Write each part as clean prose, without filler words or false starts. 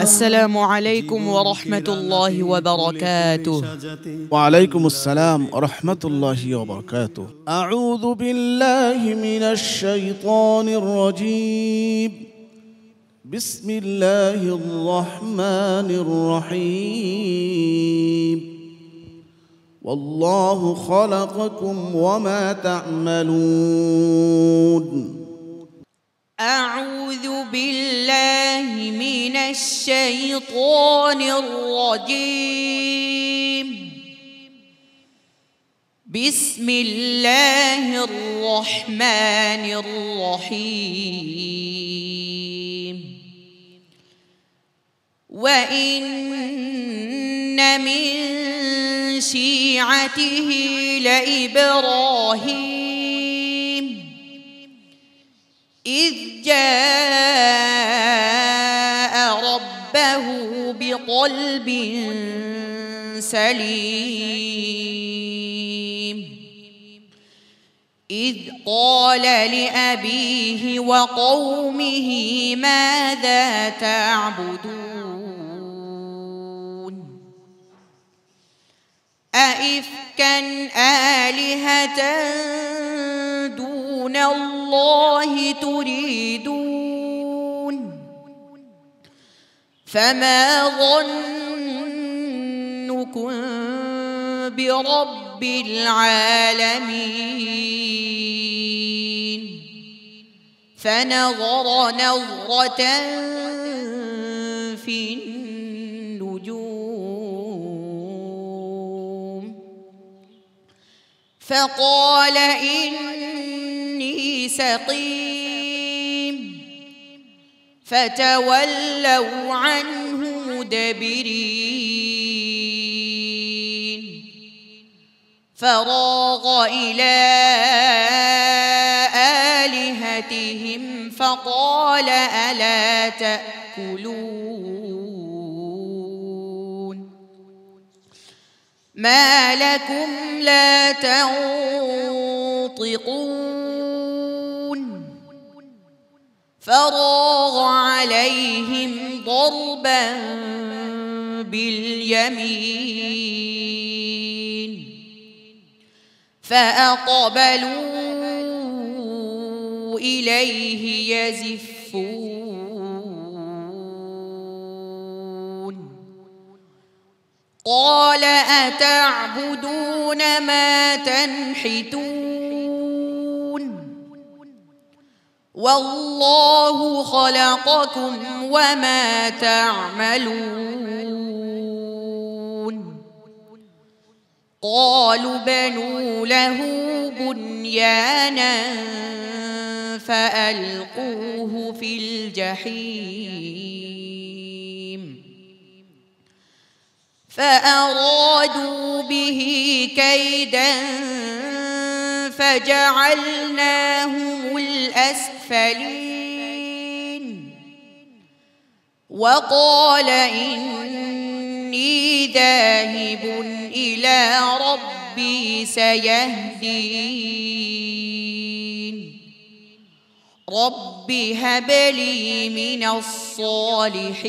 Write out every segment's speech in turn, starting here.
السلام عليكم ورحمة الله وبركاته. وعليكم السلام ورحمة الله وبركاته. أعوذ بالله من الشيطان الرجيم. بسم الله الرحمن الرحيم. والله خلقكم وما تعملون. أعوذ بالله من الشيطان الرجيم. بسم الله الرحمن الرحيم. وإن من شيعته لإبراهيم إذ جاء ربه بقلب سليم إذ قال لأبيه وقومه ماذا تعبدون أئفكا آلهة دون الله تريدون فما ظنكم برب العالمين فنظر نظرة في النجوم فقال إني سقيم فتولوا عنه مدبرين فراغ إلى آلهتهم فقال ألا تأكلون ما لكم لا تنطقون فراغ عليهم ضربا باليمين فأقبلوا إليه يزفون قال أتعبدون ما تنحتون والله خلقكم وما تعملون قالوا بنوا له بنيانا فألقوه في الجحيم فأرادوا به كيدا فجعلناهم الأسفلين وقال إني ذاهب إلى ربي سيهدين رب هب لي من الصالحين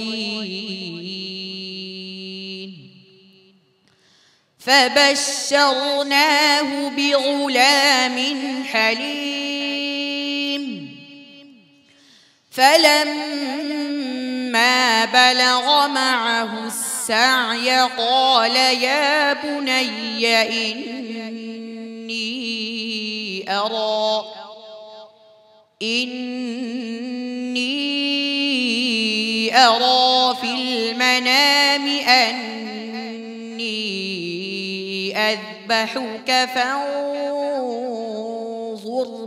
فبشرناه بغلام حليم فلما بلغ معه السعي قال يا بني إني أرى في المنام أني أذبحك فانظر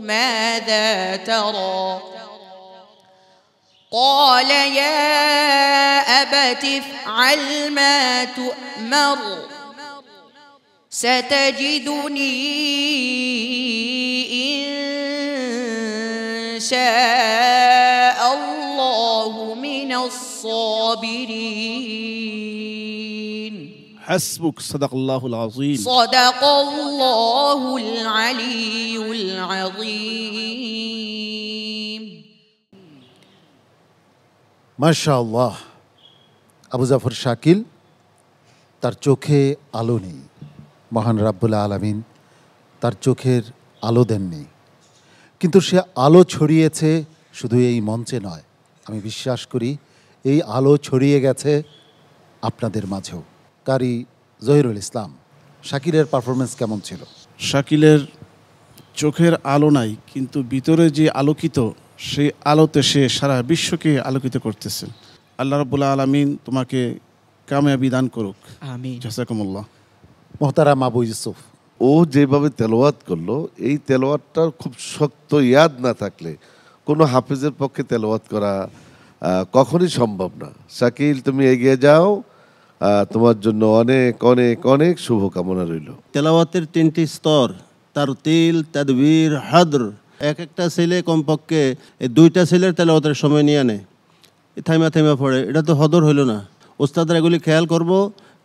ماذا ترى قال يا أبت افعل ما تؤمر ستجدني إن شاء الله من الصابرين. حسبك. صدق الله العظيم. صدق الله العلي العظيم. ما شاء الله. আবু জাফর শাকিল, তার চোখে আলো নেই। মহান রাব্বুল আলামিন তার চোখের আলো দেননি, কিন্তু সে আলো ছড়িয়েছে শুধু এই মঞ্চে নয়, আমি বিশ্বাস করি এই আলো ছড়িয়ে গেছে আপনাদের মাঝেও। কারি জহিরুল ইসলাম, শাকিলের পারফরমেন্স কেমন ছিল? শাকিলের চোখের আলো নাই, কিন্তু ভিতরে যে আলোকিত, সেই আলোতে সে সারা বিশ্বকে আলোকিত করতেছে। আল্লাহ রাব্বুল আলামিন তোমাকে কামিয়াবি দান করুক। আমিন। জাযাকুমুল্লাহ। মোহতারাম আবু ইউসুফ, ও যেভাবে তেলাওয়াত করলো, এই তেলাওয়াতটার খুব শক্ত ইয়াদ না থাকলে কোনো হাফেজের পক্ষে তেলাওয়াত করা কখনই সম্ভব না। শাকিল, তুমি এগিয়ে যাও, তোমার জন্য অনেক অনেক অনেক শুভকামনা রইল। তেলাওয়াতের 3টি স্তর, তারতিল, তাদবীর, হাদর। এক একটা ছেলে কমপক্ষে 2টা ছেলের তেলাওয়াতের সময় নিয়ে আনে, থাইমা থাইমা পড়ে। এটা তো হদর হইল না। ওস্তাদরা এগুলি খেয়াল করব,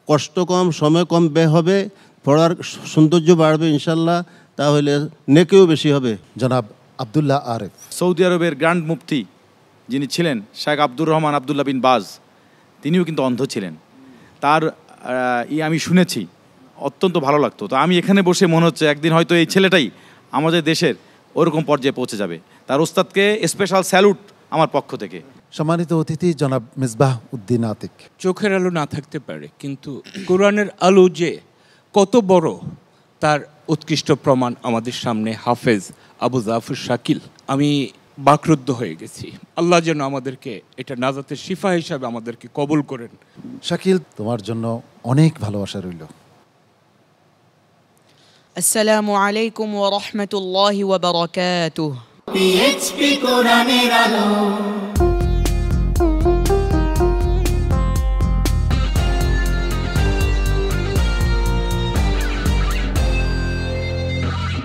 কষ্ট কম, সময় কম ব্যয় হবে, পড়ার সৌন্দর্য বাড়বে ইনশাল্লাহ, তাহলে নেকেও বেশি হবে। জনাব আব্দুল্লাহ আরেফ, সৌদি আরবের গ্র্যান্ড মুফতি যিনি ছিলেন শেখ আব্দুর রহমান আবদুল্লাহ বিন বাজ, তিনিও কিন্তু অন্ধ ছিলেন। তার আমি শুনেছি, অত্যন্ত ভালো লাগতো। তো আমি এখানে বসে মনে হচ্ছে একদিন হয়তো এই ছেলেটাই আমাদের দেশের ওরকম পর্যায়ে পৌঁছে যাবে। তার ওস্তাদকে স্পেশাল স্যালুট আমার পক্ষ থেকে। সম্মানিত অতিথি জনাব মিসবাহ উদ্দিন আতিক। চোখের আলো না থাকতে পারে, কিন্তু কোরআনের আলো যে কত বড় তার উৎকৃষ্ট প্রমাণ আমাদের সামনে হাফেজ আবু জাফর শাকিল। আমি বাকরুদ্ধ হয়ে গেছি। আল্লাহ যেন আমাদেরকে এটা নাজাতের শিফা হিসাবে আমাদেরকে কবুল করেন। শাকিল, তোমার জন্য অনেক ভালোবাসা রইল। আসসালামু আলাইকুম ওয়া রাহমাতুল্লাহি ওয়া বারাকাতুহু। PHP কোরআনের আলো।